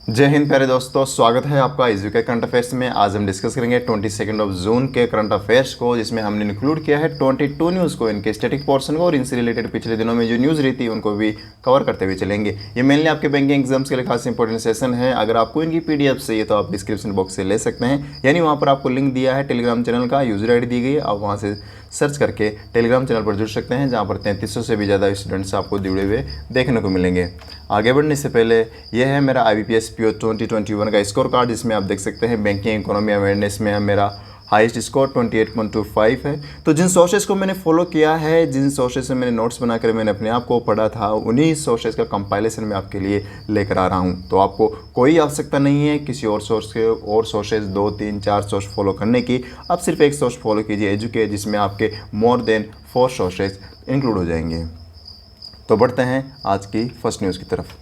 जय हिंद प्यारे दोस्तों, स्वागत है आपका इजू के करंट अफेयर्स में। आज हम डिस्कस करेंगे 22 जून के करंट अफेयर्स को, जिसमें हमने इंक्लूड किया है 22 न्यूज़ को, इनके स्टैटिक पोर्शन को, और इनसे रिलेटेड पिछले दिनों में जो न्यूज़ रही थी उनको भी कवर करते हुए चलेंगे। ये मेनली आपके बैंकिंग एग्जाम्स के लिए खास इंपॉर्टेंट सेशन है। अगर आपको इनकी PDF चाहिए तो आप डिस्क्रिप्शन बॉक्स से ले सकते हैं, यानी वहाँ पर आपको लिंक दिया है टेलीग्राम चैनल का, यूजर ID दी गई है, आप वहाँ से सर्च करके टेलीग्राम चैनल पर जुड़ सकते हैं, जहाँ पर 3300 से भी ज़्यादा स्टूडेंट्स आपको जुड़े हुए देखने को मिलेंगे। आगे बढ़ने से पहले यह है मेरा IBPS PO 2021 का स्कोर कार्ड, जिसमें आप देख सकते हैं बैंकिंग इकोनॉमी अवेयरनेस में मेरा हाईएस्ट स्कोर 28.25 है। तो जिन सोर्सेज को मैंने फॉलो किया है, जिन सोर्सेज से मैंने नोट्स बनाकर मैंने अपने आप को पढ़ा था, उन्हीं सोर्सेज का कंपाइलेशन मैं आपके लिए लेकर आ रहा हूं। तो आपको कोई आवश्यकता नहीं है किसी और सोर्स के और सोर्सेज 2, 3, 4 सोर्स फॉलो करने की। आप सिर्फ एक सोर्स फॉलो कीजिए, एजुके, जिसमें आपके मोर देन 4 सोर्सेज इंक्लूड हो जाएंगे। तो बढ़ते हैं आज की फर्स्ट न्यूज़ की तरफ।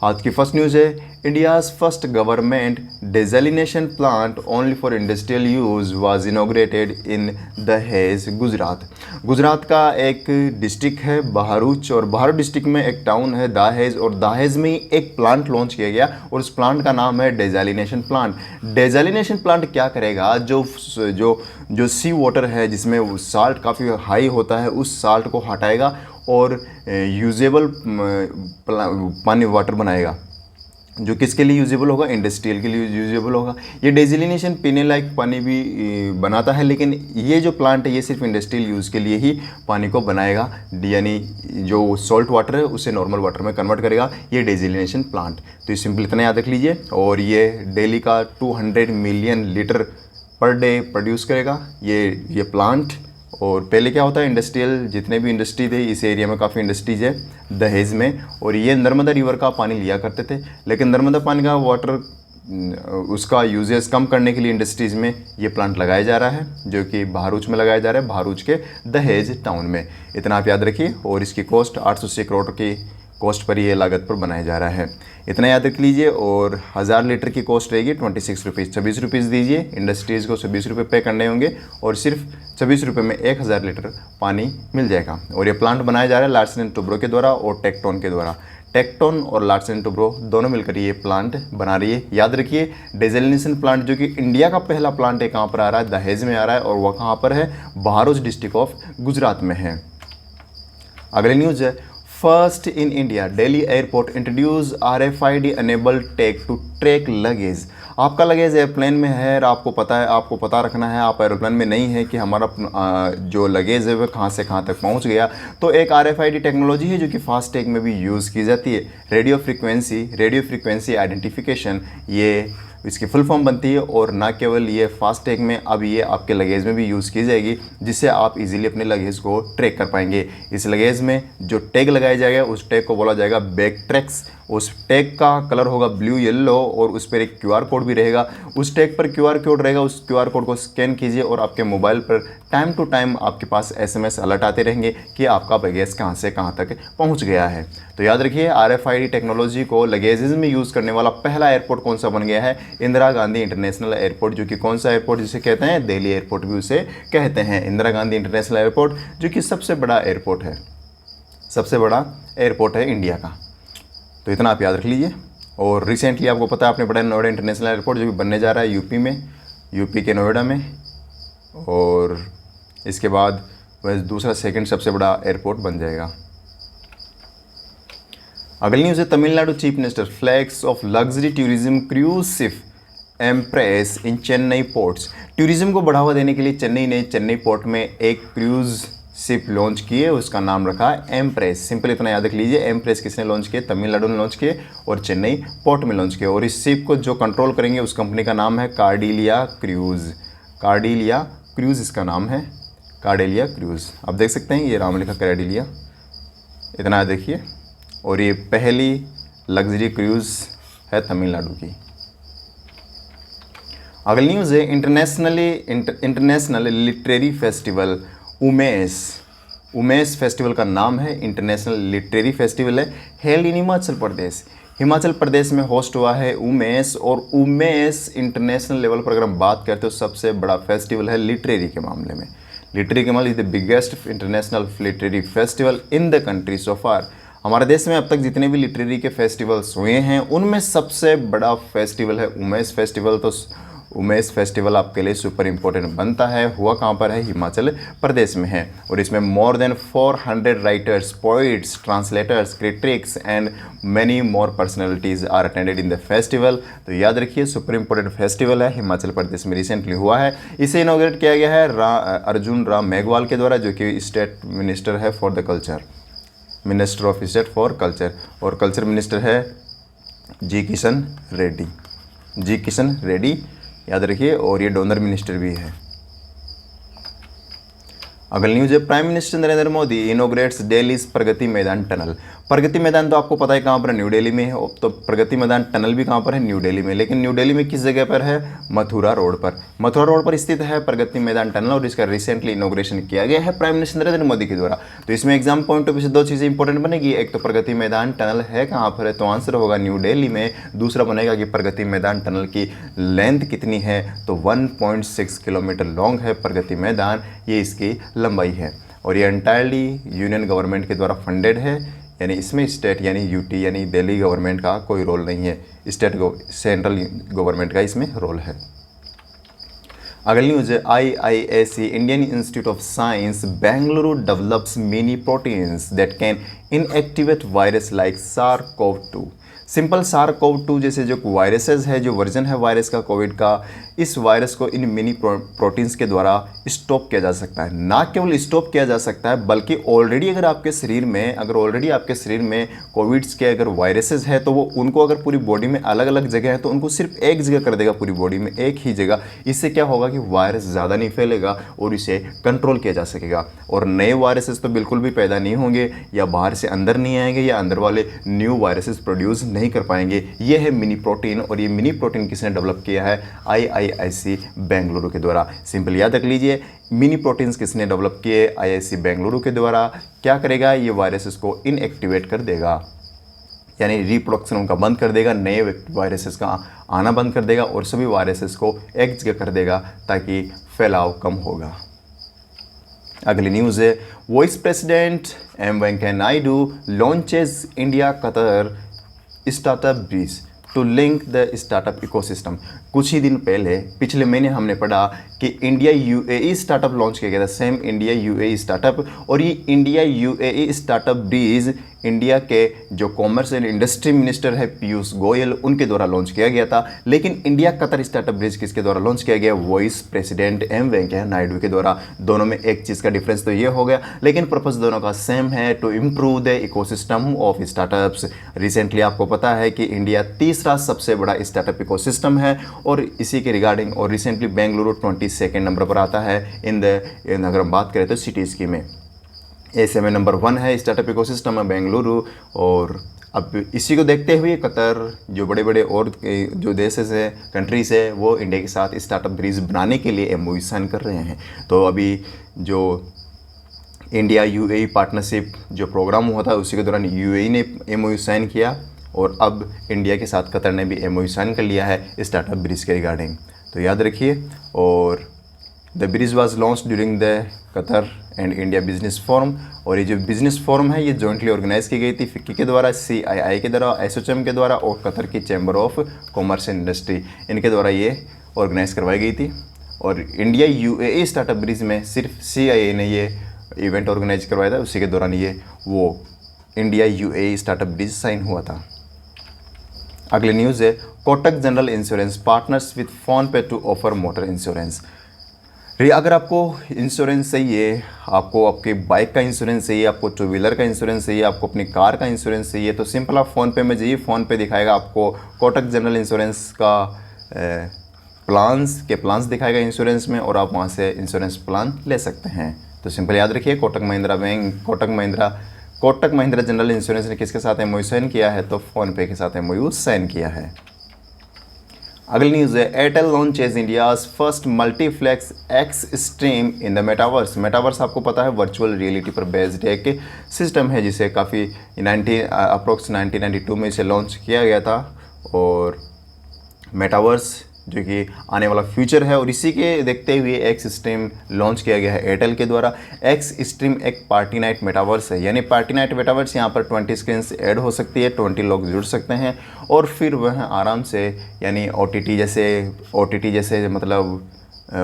आज की फर्स्ट न्यूज़ है, India's first government desalination plant only for industrial use was inaugurated in Dahej, Gujarat. Gujarat का एक डिस्ट्रिक्ट है बहारूच, और बहारूच डिस्ट्रिक्ट में एक टाउन है दहेज, और दहेज में ही एक प्लांट लॉन्च किया गया और उस प्लांट का नाम है डेजलिनेशन प्लांट। डेजलिनेशन प्लांट क्या करेगा, जो सी वाटर है जिसमें साल्ट काफ़ी हाई होता है, उस साल्ट को हटाएगा और यूजेबल पानी वाटर बनाएगा, जो किसके लिए यूजेबल होगा, इंडस्ट्रियल के लिए यूजेबल होगा। ये डेजलिनेशन पीने लायक पानी भी बनाता है, लेकिन ये जो प्लांट है ये सिर्फ इंडस्ट्रियल यूज़ के लिए ही पानी को बनाएगा, यानी जो सॉल्ट वाटर है उसे नॉर्मल वाटर में कन्वर्ट करेगा ये डेजलिनेशन प्लांट। तो ये सिंपल इतना याद रख लीजिए। और ये डेली का 200 million litre per day produce करेगा ये प्लांट। और पहले क्या होता है, इंडस्ट्रियल जितने भी इंडस्ट्री थे, इस एरिया में काफ़ी इंडस्ट्रीज है दहेज में, और ये नर्मदा रिवर का पानी लिया करते थे, लेकिन नर्मदा पानी का वाटर उसका यूजेस कम करने के लिए इंडस्ट्रीज़ में ये प्लांट लगाया जा रहा है, जो कि बहारूच में लगाया जा रहा है, बहारूच के दहेज टाउन में। इतना आप याद रखिए। और इसकी कॉस्ट 880 करोड़ की कॉस्ट पर ये लागत पर बनाया जा रहा है, इतना याद रख लीजिए। और 1000 लीटर की कॉस्ट रहेगी 26 रुपीज़, 26 रुपीज़ दीजिए, इंडस्ट्रीज़ को 26 रुपये पे करने होंगे, और सिर्फ 26 रुपये में 1000 लीटर पानी मिल जाएगा। और ये प्लांट बनाया जा रहा है लार्सन एंड टुब्रो के द्वारा और टेक्टोन के द्वारा। टेक्टोन और लार्सन एंड टुब्रो दोनों मिलकर ये प्लांट बना रही है। याद रखिए, डेजलिनेशन प्लांट जो कि इंडिया का पहला प्लांट है, कहाँ पर आ रहा है, दहेज में आ रहा है, और वह कहाँ पर है, बहारूच डिस्ट्रिक्ट ऑफ गुजरात में है। अगली न्यूज़ है, first in India Delhi airport introduce RFID enabled tag to track luggage. आपका लगेज एयरप्लेन में है और आपको पता रखना है, आप एयरप्लेन में नहीं है कि हमारा जो लगेज है वह कहाँ से कहाँ तक पहुँच गया। तो एक RFID टेक्नोलॉजी है जो कि फास्ट टैग में भी यूज़ की जाती है, रेडियो फ्रिक्वेंसी आइडेंटिफिकेशन, ये इसकी फुल फॉर्म बनती है। और ना केवल ये फास्ट टैग में, अब ये आपके लगेज में भी यूज़ की जाएगी, जिससे आप इजीली अपने लगेज को ट्रैक कर पाएंगे। इस लगेज में जो टैग लगाया जाएगा उस टैग को बोला जाएगा बैग ट्रैक्स। उस टैग का कलर होगा ब्लू येलो, और उस पर एक QR कोड भी रहेगा। उस टैग पर QR कोड रहेगा, उस QR कोड को स्कैन कीजिए और आपके मोबाइल पर टाइम टू टाइम आपके पास SMS अलर्ट आते रहेंगे कि आपका लगेज कहाँ से कहाँ तक पहुँच गया है। तो याद रखिए, RFID टेक्नोलॉजी को लगेजेस में यूज़ करने वाला पहला एयरपोर्ट कौन सा बन गया है, इंदिरा गांधी इंटरनेशनल एयरपोर्ट, जो कि कौन सा एयरपोर्ट जिसे कहते हैं, दिल्ली एयरपोर्ट भी उसे कहते हैं। इंदिरा गांधी इंटरनेशनल एयरपोर्ट जो कि सबसे बड़ा एयरपोर्ट है इंडिया का। तो इतना आप याद रख लीजिए। और रिसेंटली आपको पता है, आपने पढ़ा नोएडा इंटरनेशनल एयरपोर्ट जो कि बनने जा रहा है यूपी के नोएडा में, और इसके बाद वह दूसरा सेकंड सबसे बड़ा एयरपोर्ट बन जाएगा। अगली न्यूज़ है, Tamil Nadu chief minister flags of luxury tourism cruise ship empress in Chennai ports. Tourism को बढ़ावा देने के लिए चेन्नई पोर्ट में एक क्रूज शिप लॉन्च किए, उसका नाम रखा एम्प्रेस। सिंपल इतना याद रख लीजिए, एम्प्रेस किसने लॉन्च किए, तमिलनाडु ने लॉन्च किए और चेन्नई पोर्ट में लॉन्च किए। और इस शिप को जो कंट्रोल करेंगे उस कंपनी का नाम है कार्डिलिया क्रूज इसका नाम है, कार्डिलिया क्रूज। आप देख सकते हैं ये नाम लिखा कार्डिलिया, इतना याद देखिए। और ये पहली लग्जरी क्रूज है तमिलनाडु की। अगली न्यूज़ है, international literary festival Umesh festival का नाम है, इंटरनेशनल लिटरेरी फेस्टिवल है, हेल्ड इन हिमाचल प्रदेश में होस्ट हुआ है उमेश। और उमेश इंटरनेशनल लेवल पर अगर हम बात करते हो सबसे बड़ा फेस्टिवल है लिटरेरी के मामले में। लिटरेरी के मामले is the biggest international literary festival in the country so far. हमारे देश में अब तक जितने भी लिटरेरी के फेस्टिवल्स हुए हैं उनमें सबसे बड़ा फेस्टिवल है उमेश फेस्टिवल। तो उमेश फेस्टिवल आपके लिए सुपर इम्पोर्टेंट बनता है। हुआ कहाँ पर है? हिमाचल प्रदेश में है। और इसमें more than 400 writers, poets, translators, critics and many more personalities are attended in the festival. तो याद रखिए सुपर इम्पोर्टेंट फेस्टिवल है, हिमाचल प्रदेश में रिसेंटली हुआ है। इसे इनॉग्रेट किया गया है अर्जुन राम मेघवाल के द्वारा, जो कि स्टेट मिनिस्टर है for the culture, minister of state for culture. और कल्चर मिनिस्टर है जी किशन रेड्डी, जी किशन रेड्डी याद रखिए। और ये डोनर मिनिस्टर भी है। अगली न्यूज है, prime minister Narendra Modi inaugurates Delhi Pragati Maidan tunnel. Pragati Maidan तो आपको पता है कहाँ पर है? न्यू दिल्ली में है। तो प्रगति मैदान टनल भी कहाँ पर है? न्यू दिल्ली में। लेकिन न्यू दिल्ली में किस जगह पर है? मथुरा रोड पर। मथुरा रोड पर स्थित है प्रगति मैदान टनल और इसका रिसेंटली इनोग्रेशन किया गया है प्राइम मिनिस्टर नरेंद्र मोदी के द्वारा। तो इसमें एग्जाम पॉइंट ऑफ व्यू से दो चीज़ें इंपॉर्टेंट बनेगी। एक तो प्रगति मैदान टनल है कहाँ पर है? तो आंसर होगा न्यू दिल्ली में। दूसरा बनेगा कि प्रगति मैदान टनल की लेंथ कितनी है? तो 1.6 किलोमीटर लॉन्ग है प्रगति मैदान, ये इसकी लंबाई है। और ये एंटायरली यूनियन गवर्नमेंट के द्वारा फंडेड है, यानी इसमें स्टेट यानी यूटी यानी दिल्ली गवर्नमेंट का कोई रोल नहीं है, सेंट्रल गवर्नमेंट का इसमें रोल है। अगली न्यूज है, IISc Indian institute of science Bengaluru develops mini proteins that can inactivate virus like SARS-CoV-2। Simple SARS-CoV-2 जैसे जो वायरसेस है, जो वर्जन है वायरस का कोविड का, इस वायरस को इन मिनी प्रोटीन्स के द्वारा स्टॉप किया जा सकता है। ना केवल स्टॉप किया जा सकता है बल्कि ऑलरेडी अगर आपके शरीर में कोविड्स के अगर वायरसेस है तो वो उनको अगर पूरी बॉडी में अलग अलग जगह है तो उनको सिर्फ एक जगह कर देगा, पूरी बॉडी में एक ही जगह। इससे क्या होगा कि वायरस ज़्यादा नहीं फैलेगा और इसे कंट्रोल किया जा सकेगा। और नए वायरसेस तो बिल्कुल भी पैदा नहीं होंगे, या बाहर से अंदर नहीं आएंगे, या अंदर वाले न्यू वायरसेस प्रोड्यूस नहीं कर पाएंगे। ये है मिनी प्रोटीन। और ये मिनी प्रोटीन किसने डेवलप किया है? IISc बेंगलुरु के द्वारा। सिंपल याद रख लीजिए, मिनी प्रोटीन्स किसने डेवलप किए? IISc बेंगलुरु के द्वारा। क्या करेगा? ये वायरसेस को इनएक्टिवेट कर देगा, यानी रिप्रोडक्शन उनका बंद कर देगा, नए वायरसेस का आना बंद कर देगा और सभी वायरसेस को एक जगह कर देगा ताकि फैलाव कम होगा। अगली न्यूज़ है, vice president Venkaiah Naidu launches India Qatar startup bridge to link the startup ecosystem. कुछ ही दिन पहले पिछले महीने हमने पढ़ा कि इंडिया UAE स्टार्टअप लॉन्च किया गया था, सेम इंडिया UAE स्टार्टअप। और ये India UAE startup bridge India के जो कॉमर्स एंड इंडस्ट्री मिनिस्टर है पीयूष गोयल, उनके द्वारा लॉन्च किया गया था। लेकिन इंडिया कतर स्टार्टअप ब्रिज किसके द्वारा लॉन्च किया गया? वाइस प्रेसिडेंट वेंकैया नायडू के द्वारा। दोनों में एक चीज़ का डिफरेंस तो ये हो गया, लेकिन पर्पस दोनों का सेम है, to improve the ecosystem of startups. Recently आपको पता है कि इंडिया तीसरा सबसे बड़ा स्टार्टअप इकोसिस्टम है और इसी के रिगार्डिंग और रिसेंटली बेंगलुरु 22 नंबर पर आता है अगर हम बात करें तो सिटीज़ की में। ऐसे में नंबर 1 है स्टार्टअप इकोसिस्टम है बेंगलुरु। और अब इसी को देखते हुए कतर जो बड़े बड़े और जो देश है, कंट्रीज़ है, वो इंडिया के साथ स्टार्टअप ब्रिज बनाने के लिए MOU साइन कर रहे हैं। तो अभी जो इंडिया UAE पार्टनरशिप जो प्रोग्राम हुआ था उसी के दौरान UAE ने MOU साइन किया और अब इंडिया के साथ कतर ने भी MOU साइन कर लिया है स्टार्टअप ब्रिज के रिगार्डिंग। तो याद रखिए। और the bridge was launch during the Qatar and India business forum. और ये जो बिजनेस फोरम है ये जॉइंटली ऑर्गेनाइज की गई थी FICCI के द्वारा, CII के द्वारा, ASSOCHAM के द्वारा और कतर की chamber of commerce and industry, इनके द्वारा ये ऑर्गेनाइज करवाई गई थी। और इंडिया UAE स्टार्टअप ब्रिज में सिर्फ CII ने ये इवेंट ऑर्गेनाइज करवाया था, उसी के दौरान ये वो India UAE startup bridge sign हुआ था। अगली न्यूज़ है, Kotak general insurance partners with PhonePe to offer motor insurance. अगर आपको इंश्योरेंस चाहिए, आपको आपके बाइक का इंश्योरेंस चाहिए, आपको टू व्हीलर का इंश्योरेंस चाहिए, आपको अपनी कार का इंश्योरेंस चाहिए, तो सिंपल आप फ़ोनपे में जाइए, फ़ोनपे दिखाएगा आपको कोटक जनरल इंश्योरेंस का प्लान्स दिखाएगा इंश्योरेंस में, और आप वहाँ से इंश्योरेंस प्लान ले सकते हैं। तो सिंपल याद रखिए, कोटक महिंद्रा जनरल इंश्योरेंस ने किसके साथ MOU साइन किया है? तो फ़ोनपे के साथ MOU साइन किया है। अगली न्यूज़ है, Airtel launches India's first multiplex x stream in the metaverse. Metaverse आपको पता है वर्चुअल रियलिटी पर बेस्ड एक सिस्टम है जिसे काफ़ी अप्रोक्स 1992 में इसे लॉन्च किया गया था। और मेटावर्स जो कि आने वाला फ्यूचर है। और इसी के देखते हुए एक्स स्ट्रीम लॉन्च किया गया है एयरटेल के द्वारा। एक्स स्ट्रीम एक पार्टी नाइट मेटावर्स है, यानी पार्टी नाइट मेटावर्स यहाँ पर 20 स्क्रीन ऐड हो सकती है, 20 लोग जुड़ सकते हैं और फिर वह आराम से यानी OTT जैसे मतलब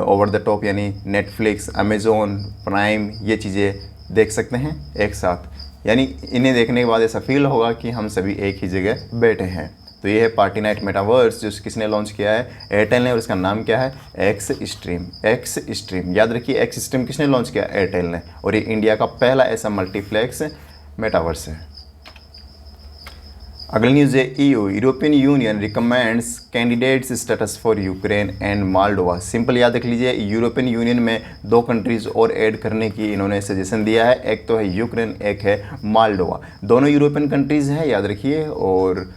ओवर द टॉप यानी नेटफ्लिक्स, अमेज़ोन प्राइम, ये चीज़ें देख सकते हैं एक साथ। यानी इन्हें देखने के बाद ऐसा फील होगा कि हम सभी एक ही जगह बैठे हैं। तो ये है पार्टी नाइट मेटावर्स जो किसने लॉन्च किया है, एयरटेल ने, और इसका नाम क्या है, एक्स स्ट्रीम। एक्स स्ट्रीम याद रखिए, एक्स स्ट्रीम किसने लॉन्च किया, एयरटेल ने, और ये इंडिया का पहला ऐसा मल्टीप्लेक्स मेटावर्स है। अगली न्यूज़ है European union recommends candidates status for Ukraine and Moldova. Simple याद रख लीजिए, यूरोपियन यूनियन में 2 कंट्रीज़ और ऐड करने की इन्होंने सजेशन दिया है। एक तो है यूक्रेन, एक है मालडोवा। दोनों यूरोपियन कंट्रीज़ हैं, याद रखिए। और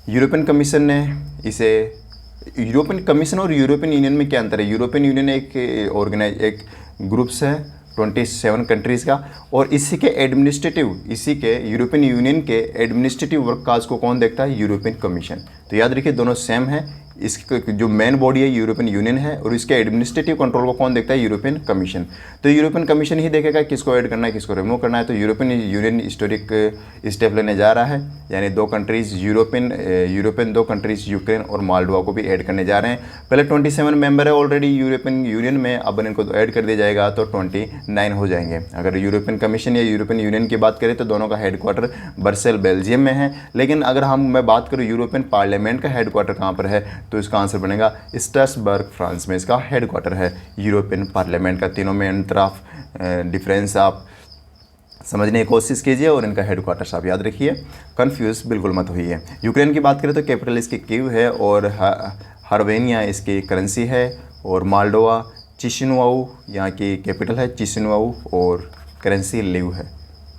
यूरोपियन कमीशन ने इसे, यूरोपियन कमीशन और यूरोपियन यूनियन में क्या अंतर है, यूरोपियन यूनियन एक ग्रुप्स है 27 कंट्रीज़ का, और इसी के यूरोपियन यूनियन के एडमिनिस्ट्रेटिव वर्क काज को कौन देखता है, यूरोपियन कमीशन। तो याद रखिए दोनों सेम है। इसकी जो मेन बॉडी है यूरोपियन यूनियन है और इसके एडमिनिस्ट्रेटिव कंट्रोल को कौन देखता है, यूरोपियन कमीशन। तो यूरोपियन कमीशन ही देखेगा किसको ऐड करना है, किसको रिमूव करना है। तो यूरोपियन यूनियन हिस्टोरिक स्टेप लेने जा रहा है, यानी 2 कंट्रीज़ यूरोपियन 2 कंट्रीज़ यूक्रेन और मालडोवा को भी ऐड करने जा रहे हैं। पहले 27 मेंबर है ऑलरेडी यूरोपियन यूनियन में, अब इनको तो ऐड कर दिया जाएगा तो 29 हो जाएंगे। अगर यूरोपियन कमीशन या यूरोपियन यूनियन की बात करें तो दोनों का हेडक्वार्टर ब्रसेल बेल्जियम में है। लेकिन अगर मैं बात करूँ यूरोपियन पार्लियामेंट का हेडक्वार्टर कहाँ पर है, तो इसका आंसर बनेगा स्ट्रासबर्ग, फ्रांस में इसका हेडक्वार्टर है यूरोपियन पार्लियामेंट का। तीनों में अंतराफ डिफरेंस आप समझने की कोशिश कीजिए और इनका हेडक्वार्टर्स आप याद रखिए, कंफ्यूज बिल्कुल मत होइए। यूक्रेन की बात करें तो कैपिटल इसकी कीव है और हर्वेनिया इसकी करेंसी है, और मालडोवा चिशिनवाऊ यहाँ की कैपिटल है चिशिनवाऊ, और करेंसी लिव है,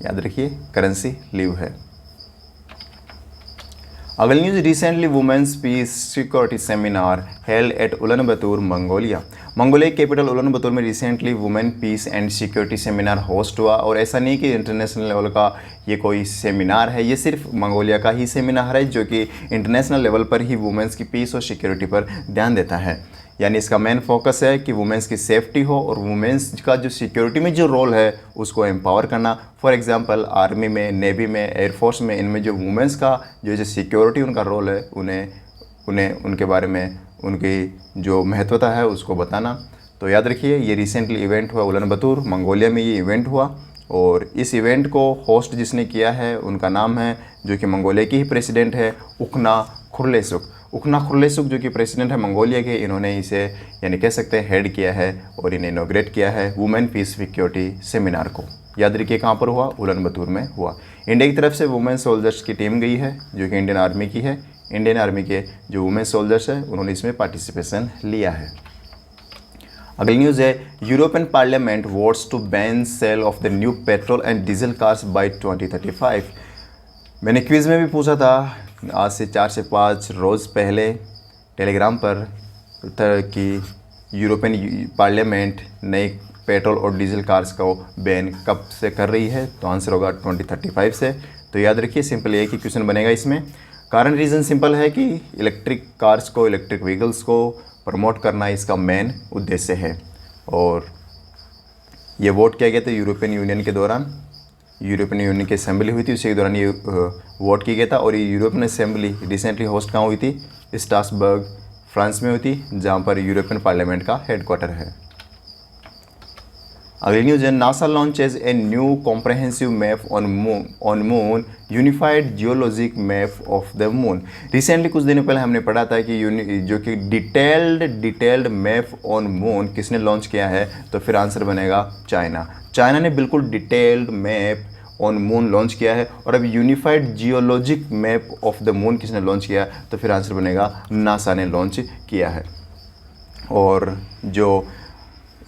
याद रखिए करेंसी लिव है। अगली news, recently women's peace security seminar held at Ulaanbaatar Mongolia. Mongolia capital Ulaanbaatar में recently women peace and security seminar host हुआ। और ऐसा नहीं कि इंटरनेशनल लेवल का ये कोई सेमिनार है, ये सिर्फ मंगोलिया का ही सेमिनार है जो कि इंटरनेशनल लेवल पर ही वुमेन्स की पीस और सिक्योरिटी पर ध्यान देता है। यानी इसका मेन फोकस है कि वुमेन्स की सेफ्टी हो और वुमेन्स का जो सिक्योरिटी में जो रोल है उसको एम्पावर करना। फॉर एग्जांपल आर्मी में, नेवी में, एयरफोर्स में, इनमें जो वुमेन्स का जो सिक्योरिटी उनका रोल है, उन्हें उनके बारे में उनकी जो महत्वता है उसको बताना। तो याद रखिए ये रिसेंटली इवेंट हुआ उलानबतर मंगोलिया में, ये इवेंट हुआ और इस इवेंट को होस्ट जिसने किया है उनका नाम है, जो कि मंगोलिया की ही प्रेसिडेंट है, उखना खुरलेसुक। उखना खुरलेसुक जो कि प्रेसिडेंट है मंगोलिया के, इन्होंने इसे यानी कह सकते हैं हेड किया है और इन्हें इनॉग्रेट किया है वुमेन पीस सिक्योरिटी सेमिनार को। याद रखिए कहाँ पर हुआ, उलानबतर में हुआ। इंडिया की तरफ से वुमेन सोल्जर्स की टीम गई है जो कि इंडियन आर्मी की है। इंडियन आर्मी के जो वुमेन सोल्जर्स है उन्होंने इसमें पार्टिसिपेशन लिया है। अगली न्यूज़ है European parliament votes to ban sale of the new petrol and diesel cars by 2035। मैंने क्विज़ में भी पूछा था आज से 4 से 5 रोज़ पहले टेलीग्राम पर कि यूरोपियन पार्लियामेंट नए पेट्रोल और डीजल कार्स को बैन कब से कर रही है, तो आंसर होगा 2035 से। तो याद रखिए सिंपल ये कि क्वेश्चन बनेगा इसमें। कारण रीज़न सिंपल है कि इलेक्ट्रिक कार्स को, इलेक्ट्रिक व्हीकल्स को प्रमोट करना इसका मेन उद्देश्य है। और ये वोट किया गया था यूरोपियन यूनियन के दौरान, यूरोपियन यूनियन की असेंबली हुई थी उसी के दौरान ये वोट किया गया था। और ये यूरोपियन असेंबली रिसेंटली होस्ट कहाँ हुई थी, स्ट्रासबर्ग फ्रांस में हुई थी, जहाँ पर यूरोपियन पार्लियामेंट का हेडक्वार्टर है। अगली न्यूज़ है NASA launches a new comprehensive map on moon unified geologic map of the moon. Recently कुछ दिनों पहले हमने पढ़ा था कि जो कि डिटेल्ड मैप ऑन मून किसने लॉन्च किया है, तो फिर आंसर बनेगा चाइना ने बिल्कुल detailed map on moon launch किया है। और अब unified geologic map of the moon किसने लॉन्च किया, तो फिर आंसर बनेगा नासा ने लॉन्च किया है। और जो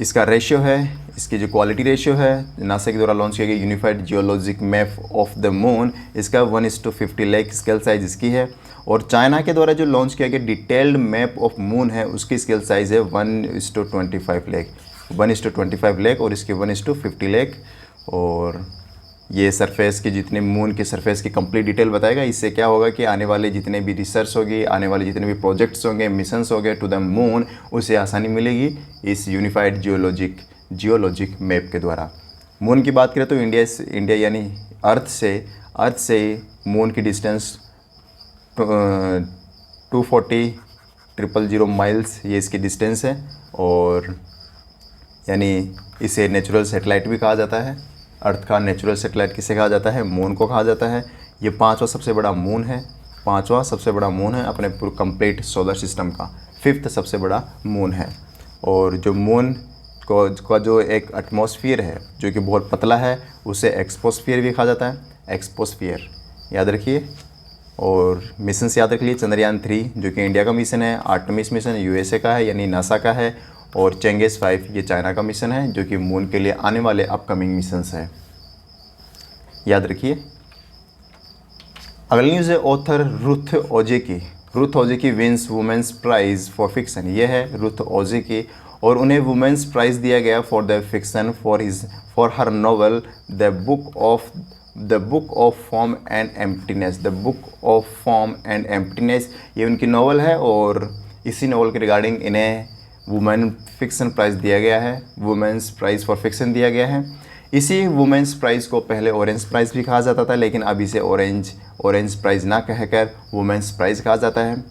इसका रेशियो है, इसकी जो क्वालिटी रेशियो है नासा के द्वारा लॉन्च किया गया unified geologic map of the moon, इसका 1:50 लाख स्केल साइज इसकी है। और चाइना के द्वारा जो लॉन्च किया गया डिटेल्ड मैप ऑफ मून है उसकी स्केल साइज है 1:25 लाख, 1:25 लाख, और इसके 1:50 लाख। और ये सरफेस की जितने मून के सरफेस की कंप्लीट डिटेल बताएगा। इससे क्या होगा कि आने वाले जितने भी रिसर्च होगी, आने वाले जितने भी प्रोजेक्ट्स होंगे, मिशंस होंगे टू द मून, उसे आसानी मिलेगी इस यूनिफाइड जियोलॉजिक मैप के द्वारा। मून की बात करें तो इंडिया यानी अर्थ से मून की डिस्टेंस 240,000 माइल्स ये इसकी डिस्टेंस है, और यानी इसे नेचुरल सैटेलाइट भी कहा जाता है। अर्थ का नेचुरल सैटेलाइट किसे कहा जाता है? मून को कहा जाता है। ये पांचवा सबसे बड़ा मून है अपने पूरे कंप्लीट सोलर सिस्टम का, 5th सबसे बड़ा मून है। और जो मून का जो एक एटमॉस्फेयर है जो कि बहुत पतला है, उसे एक्सपोस्फीयर भी कहा जाता है। एक्सपोस्फीयर याद रखिए। और मिशन याद रख लिए, चंद्रयान 3 जो कि इंडिया का मिशन है, आर्टेमिस मिशन यूएसए का है यानी नासा का है, और चेंगेज 5 ये चाइना का मिशन है जो कि मून के लिए आने वाले अपकमिंग मिशंस है, याद रखिए। अगली न्यूज़ है author Ruth Ozeki wins women's prize for fiction. ये है रुथ ओजेकी, और उन्हें वुमेन्स प्राइज दिया गया for the fiction for her novel the book of form and emptiness. ये उनकी नॉवल है, और इसी नॉवल के रिगार्डिंग इन्हें वुमेन फिक्शन प्राइज़ दिया गया है, वुमेन्स प्राइज़ फॉर फिक्शन दिया गया है। इसी वुमेन्स प्राइज़ को पहले ऑरेंज प्राइज़ भी कहा जाता था, लेकिन अब इसे ऑरेंज प्राइज़ ना कहकर वुमेन्स प्राइज़ कहा जाता है।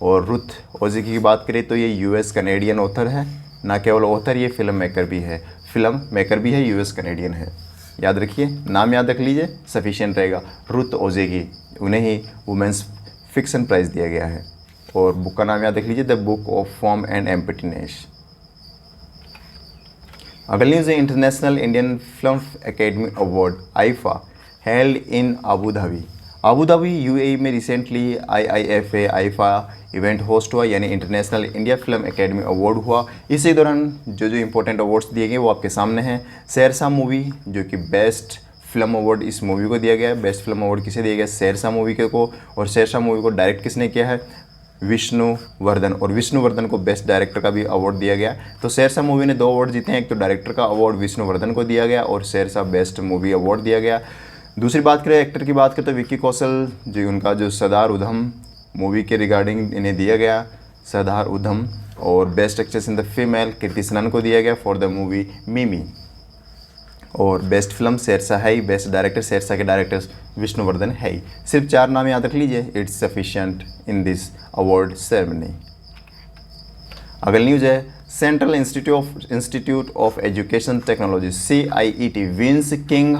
और रुथ ओजेकी की बात करें तो ये यूएस कनेडियन ऑथर है, ना केवल ऑथर, ये फिल्म मेकर भी है, यूएस कनेडियन है। याद रखिए, नाम याद रख लीजिए, सफिशिएंट रहेगा। रुथ ओजेकी, उन्हें ही वुमेन्स फिक्शन प्राइज़ दिया गया है। और बुक का नाम याद रख लीजिए, the book of form and emptiness. अगली न्यूज़ है international Indian film academy award IIFA held in Abu Dhabi UAE में रिसेंटली आईआईएफए आईफा इवेंट होस्ट हुआ, यानी international India film academy award हुआ। इसी दौरान जो इंपॉर्टेंट अवार्ड्स दिए गए वो आपके सामने हैं। शेरशाह मूवी जो कि बेस्ट फिल्म अवार्ड इस मूवी को दिया गया है। बेस्ट फिल्म अवार्ड किसे दिया गया? शेरशाह मूवी को। और शेरशाह मूवी को डायरेक्ट किसने किया है? विष्णुवर्धन, और विष्णुवर्धन को बेस्ट डायरेक्टर का भी अवार्ड दिया गया। तो शेरशाह मूवी ने 2 अवार्ड जीते हैं, एक तो डायरेक्टर का अवार्ड विष्णुवर्धन को दिया गया, और शेरशाह बेस्ट मूवी अवार्ड दिया गया। दूसरी बात करें एक्टर की बात करें तो विक्की कौशल जो उनका जो सरदार उधम मूवी के रिगार्डिंग इन्हें दिया गया, सरदार उधम। और best actress in the female Kriti Sanon को दिया गया फॉर द मूवी मिमी। और बेस्ट फिल्म शेरशाह है ही, बेस्ट डायरेक्टर शेरशाह के डायरेक्टर विष्णुवर्धन है ही। सिर्फ 4 नाम याद रख लीजिए, it's sufficient in this award ceremony. अगली न्यूज़ है central institute of education technology CIET wins King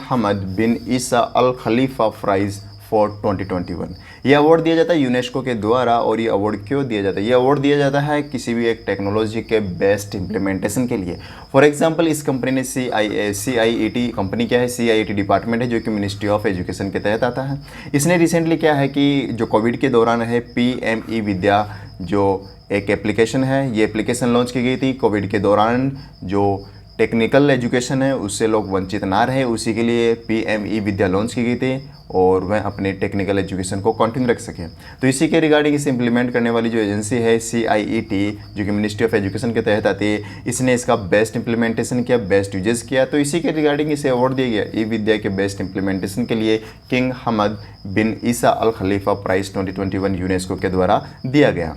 Hamad bin Isa Al Khalifa prize for 2021। ये अवार्ड दिया जाता है यूनेस्को के द्वारा। और ये अवार्ड क्यों दिया जाता है? ये अवार्ड दिया जाता है किसी भी एक टेक्नोलॉजी के बेस्ट इम्प्लीमेंटेशन के लिए। फॉर एग्जांपल इस कंपनी ने CIET कंपनी क्या है? CIET डिपार्टमेंट है जो कि मिनिस्ट्री ऑफ एजुकेशन के तहत आता है। इसने रिसेंटली क्या है कि जो कोविड के दौरान है PME विद्या जो एक एप्लीकेशन है, ये एप्लीकेशन लॉन्च की गई थी कोविड के दौरान। जो टेक्निकल एजुकेशन है उससे लोग वंचित ना रहे, उसी के लिए PME विद्या लॉन्च की गई थी, और वह अपने टेक्निकल एजुकेशन को कंटिन्यू रख सकें। तो इसी के रिगार्डिंग इसे इम्प्लीमेंट करने वाली जो एजेंसी है CIET जो कि मिनिस्ट्री ऑफ एजुकेशन के तहत आती है, इसने इसका बेस्ट इंप्लीमेंटेशन किया, बेस्ट यूजेस किया। तो इसी के रिगार्डिंग इसे अवार्ड दिया गया ई विद्या के बेस्ट इंप्लीमेंटेशन के लिए king Hamad bin Isa Al Khalifa prize 2021 UNESCO के द्वारा दिया गया।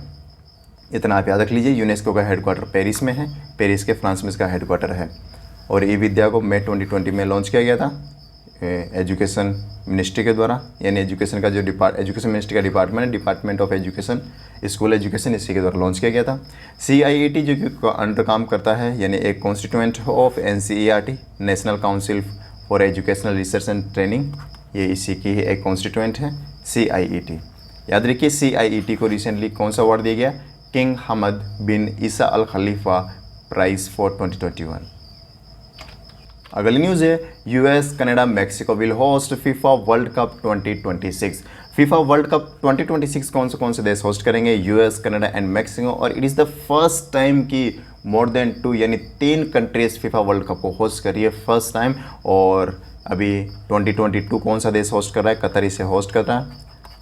इतना आप याद रख लीजिए। यूनेस्को का हेडक्वार्टर पेरिस में है, पेरिस के फ्रांस में इसका हेडक्वार्टर है। और ई विद्या को मई 2020 में लॉन्च किया गया था एजुकेशन मिनिस्ट्री के द्वारा, यानी एजुकेशन का जो एजुकेशन मिनिस्ट्री का डिपार्टमेंट है, department of education school education, इसी के द्वारा लॉन्च किया गया था। CIET जो कि अंडर काम करता है, यानी एक constituent of NCERT national council for educational research and training, ये इसी की एक कॉन्स्टिट्यूएंट है CIET। याद रखिए CIET को रिसेंटली कौन सा अवार्ड दिया गया? King Hamad bin Isa Al Khalifa prize for 2021। अगली न्यूज़ है US Canada Mexico will host FIFA world cup 2026। FIFA world cup 2026 कौन से देश होस्ट करेंगे? US Canada and Mexico. और it is the first time कि मोर देन 2 यानी 3 countries FIFA world cup को होस्ट कर रही है, फर्स्ट टाइम। और अभी 2022 कौन सा देश होस्ट कर रहा है? कतर इसे होस्ट कर रहा है,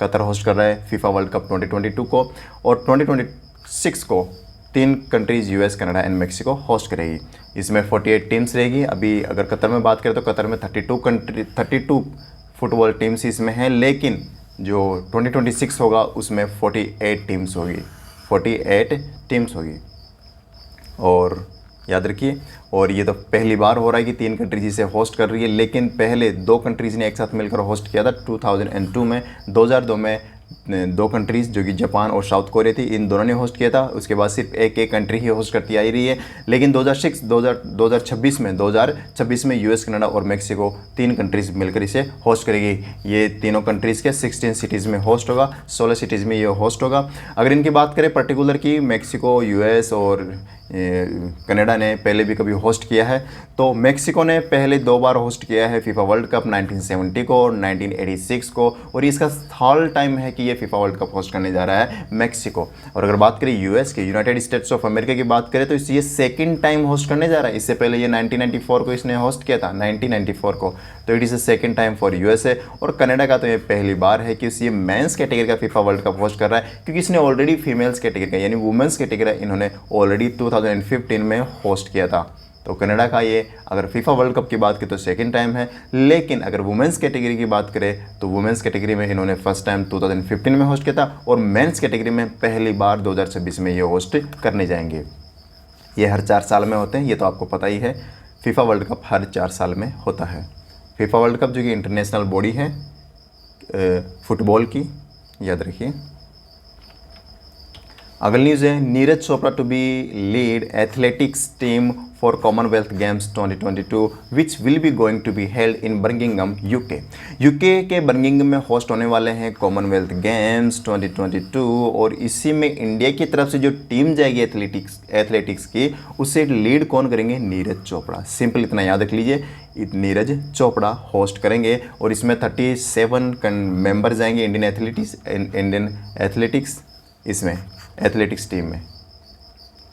कतर होस्ट कर रहा है FIFA वर्ल्ड कप 2022 को। और 2026 को 3 countries US, Canada and Mexico host करेगी। इसमें 48 टीम्स रहेगी। अभी अगर कतर में बात करें तो कतर में 32 फुटबॉल टीम्स इसमें हैं, लेकिन जो 2026 होगा उसमें 48 टीम्स होगी, 48 टीम्स होगी। और याद रखिए, और ये तो पहली बार हो रहा है कि 3 कंट्रीज इसे होस्ट कर रही है, लेकिन पहले 2 कंट्रीज़ ने एक साथ मिलकर होस्ट किया था 2002 में। 2002 में 2 कंट्रीज़ जो कि जापान और साउथ कोरिया थी, इन दोनों ने होस्ट किया था। उसके बाद सिर्फ एक कंट्री ही होस्ट करती आई रही है। लेकिन 2026 में यूएस, कनाडा और मेक्सिको 3 कंट्रीज़ मिलकर इसे होस्ट करेगी। ये तीनों कंट्रीज़ के 16 सिटीज़ में होस्ट होगा, 16 सिटीज़ में ये होस्ट होगा। अगर इनकी बात करें पर्टिकुलर की, मेक्सिको, यूएस और कनाडा ने पहले भी कभी होस्ट किया है। तो मेक्सिको ने पहले 2 बार होस्ट किया है फीफा वर्ल्ड कप, 1970 को और 1986 को, और इसका थर्ड टाइम है कि ये फीफा वर्ल्ड कप होस्ट करने जा रहा है मेक्सिको। और अगर बात करें यूएस के, यूनाइटेड स्टेट्स ऑफ अमेरिका की बात करें, तो ये सेकंड टाइम होस्ट करने जा रहा है। इससे पहले ये 1994 को इसने होस्ट किया था, 1994 को, तो it is a second time for USA. और कनाडा का तो ये पहली बार है कि ये मेंस कैटेगरी का फीफा वर्ल्ड कप होस्ट कर रहा है, क्योंकि इसने ऑलरेडी फीमेल्स कैटेगरी का यानी वुमेंस कैटेगरी इन्होंने ऑलरेडी 2015 में होस्ट किया था। तो कनाडा का ये अगर फीफा वर्ल्ड कप की बात करें तो सेकंड टाइम है। लेकिन अगर वुमेंस कैटेगरी की बात करें तो वुमेंस कैटेगरी में इन्होंने फर्स्ट टाइम 2015 में होस्ट किया था, और मेंस कैटेगरी में पहली बार 2026 में ये होस्ट करने जाएंगे। ये हर 4 साल में होते हैं, ये तो आपको पता ही है। फीफा वर्ल्ड कप हर 4 साल में होता है। फीफा वर्ल्ड कप जो कि इंटरनेशनल बॉडी है फुटबॉल की, याद रखिए। अगली न्यूज़ है, Neeraj Chopra to be lead athletics team for commonwealth games 2022 which will be going to be held in Birmingham UK के बर्मिंघम में होस्ट होने वाले हैं कॉमनवेल्थ गेम्स 2022। और इसी में इंडिया की तरफ से जो टीम जाएगी एथलेटिक्स की, उसे लीड कौन करेंगे? नीरज चोपड़ा। सिंपल इतना याद रख लीजिए, नीरज चोपड़ा होस्ट करेंगे। और इसमें 37 मेंबर जाएंगे इंडियन एथलेटिक्स इसमें एथलेटिक्स टीम में।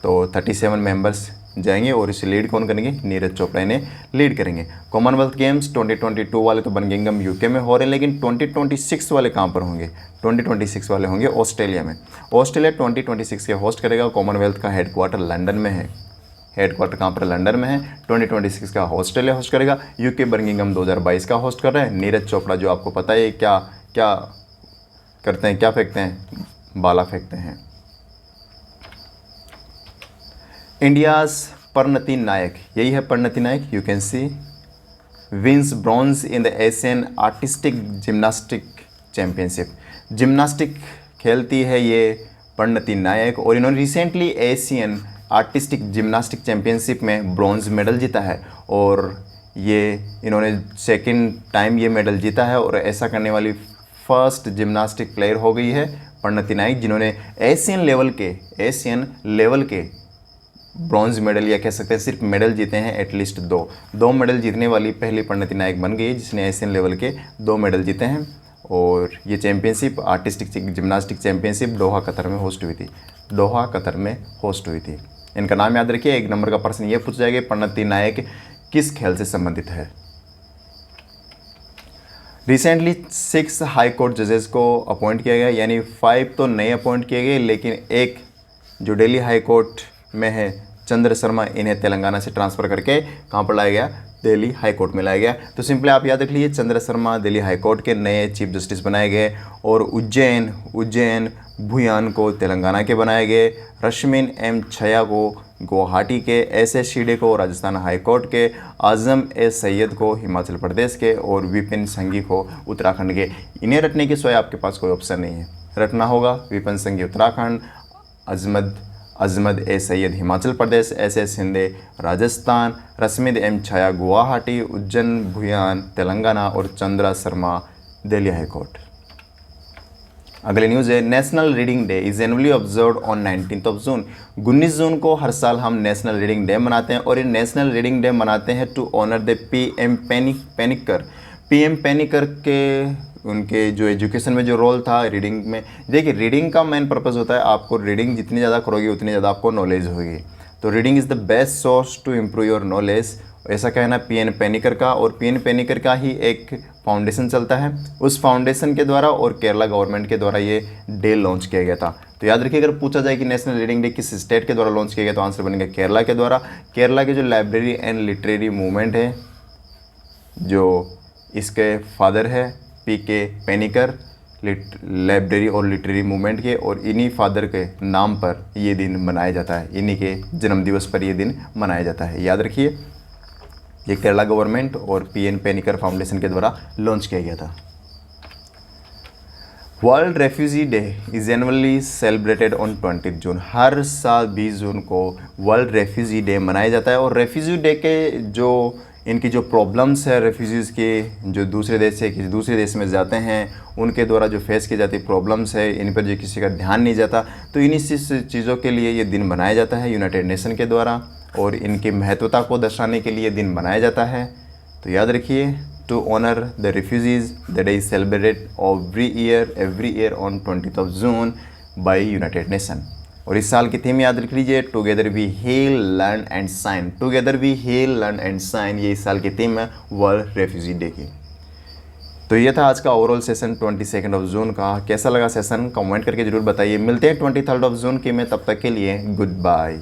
तो 37 मेंबर्स जाएंगे और इसे लीड कौन करेंगे? नीरज चोपड़ा इन्हें लीड करेंगे। कॉमनवेल्थ गेम्स 2022 वाले तो बर्मिंघम यूके में हो रहे हैं, लेकिन 2026 वाले कहाँ पर होंगे? 2026 वाले होंगे ऑस्ट्रेलिया में। ऑस्ट्रेलिया 2026 के होस्ट करेगा। कॉमनवेल्थ का हेडक्वार्टर लंदन में है। हेडक्वार्टर कहाँ पर? लंदन में है। 2026 का ऑस्ट्रेलिया होस्ट करेगा। यूके बर्मिंघम 2022 का होस्ट कर रहे हैं। नीरज चोपड़ा जो आपको पता है क्या क्या करते हैं, क्या फेंकते हैं? बाला फेंकते हैं। इंडियाज परिणति नायक, यही है Parinati Nayak, you can see, wins bronze in the Asian artistic gymnastic championship. Gymnastic खेलती है ये परिणति नायक, और इन्होंने recently Asian artistic gymnastic championship में ब्रॉन्ज मेडल जीता है। और ये इन्होंने सेकंड टाइम ये मेडल जीता है, और ऐसा करने वाली फर्स्ट जिम्नास्टिक प्लेयर हो गई है परिणति नायक, जिन्होंने एशियन लेवल के ब्रॉन्ज मेडल, या कह सकते हैं सिर्फ मेडल जीते हैं एटलीस्ट 2 मेडल जीतने वाली पहली परिणति नायक बन गई, जिसने एशियन लेवल के 2 मेडल जीते हैं। और ये championship artistic gymnastic championship Doha Qatar में होस्ट हुई थी। इनका नाम याद रखिए। 1 नंबर का प्रश्न ये पूछ जाएगा, परिणति नायक किस खेल से संबंधित है? रिसेंटली 6 हाई कोर्ट जजेस को अपॉइंट किया गया, यानी 5 तो नए अपॉइंट किए गए, लेकिन एक जो दिल्ली हाई कोर्ट में है चंद्र शर्मा, इन्हें तेलंगाना से ट्रांसफ़र करके कहाँ पर लाया गया? दिल्ली हाई कोर्ट में लाया गया। तो सिंपली आप याद रख लीजिए, चंद्र शर्मा दिल्ली हाई कोर्ट के नए चीफ जस्टिस बनाए गए। और उज्जैन भुयान को तेलंगाना के बनाए गए। रश्मिन एम छया को गुवाहाटी के, S.S. शिडे को राजस्थान हाई कोर्ट के, आज़म ए सैयद को हिमाचल प्रदेश के, और विपिन संघी को उत्तराखंड के। इन्हें रटने के सिवाय आपके पास कोई ऑप्शन नहीं है। रटना होगा विपिन संघी उत्तराखंड, अजमद ए सैयद हिमाचल प्रदेश, S.S. शिंदे राजस्थान, रश्मिन एम छया गुवाहाटी, उज्जैन भुयान तेलंगाना, और चंद्रा शर्मा दिल्ली हाई कोर्ट। अगली न्यूज़ है, national reading day is annually observed on 19 जून। 19 जून को हर साल हम नेशनल रीडिंग डे मनाते हैं, और ये नेशनल रीडिंग डे मनाते हैं to honour the PM Panicker के, उनके जो एजुकेशन में जो रोल था रीडिंग में। देखिए, रीडिंग का मेन पर्पज़ होता है, आपको रीडिंग जितनी ज़्यादा करोगे उतनी ज़्यादा आपको नॉलेज होगी। तो reading is the best source to improve your knowledge, ऐसा कहना पीएन पेनिकर का, और पीएन पेनिकर का ही एक फाउंडेशन चलता है, उस फाउंडेशन के द्वारा और केरला गवर्नमेंट के द्वारा ये डे लॉन्च किया गया था। तो याद रखिए, अगर पूछा जाए कि नेशनल रीडिंग डे किस स्टेट के द्वारा लॉन्च किया गया, तो आंसर बनेगा केरला के द्वारा। केरला के जो लाइब्रेरी एंड लिटरेरी मूवमेंट है, जो इसके फादर है पीके पेनिकर, लाइब्रेरी और लिटरेरी मूवमेंट के, और इन्हीं फादर के नाम पर ये दिन मनाया जाता है, इन्हीं के जन्मदिवस पर ये दिन मनाया जाता है। याद रखिए, ये केरला गवर्नमेंट और पीएन पेनिकर फाउंडेशन के द्वारा लॉन्च किया गया था। World refugee day is annually celebrated on 20 जून। हर साल 20 जून को वर्ल्ड रेफ्यूजी डे मनाया जाता है, और रेफ्यूजी डे के जो इनकी जो प्रॉब्लम्स है रेफ्यूजीज़ की, जो दूसरे देश से किसी दूसरे देश में जाते हैं, उनके द्वारा जो फेस की जाती प्रॉब्लम्स है, इन पर जो किसी का ध्यान नहीं जाता, तो इन्हीं चीज़ों के लिए ये दिन मनाया जाता है यूनाइटेड नेशन के द्वारा, और इनकी महत्वता को दर्शाने के लिए दिन मनाया जाता है। तो याद रखिए, to honour the refugees the day is celebrated every year on 20 June by United Nation. और इस साल की थीम याद रख लीजिए, together we heal learn and shine. Together we heal learn and shine, ये इस साल की थीम है वर्ल्ड रेफ्यूजी डे की। तो ये था आज का ओवरऑल सेशन 22 जून का। कैसा लगा सेशन कमेंट करके जरूर बताइए। मिलते हैं 23 जून की में, तब तक के लिए गुड बाय।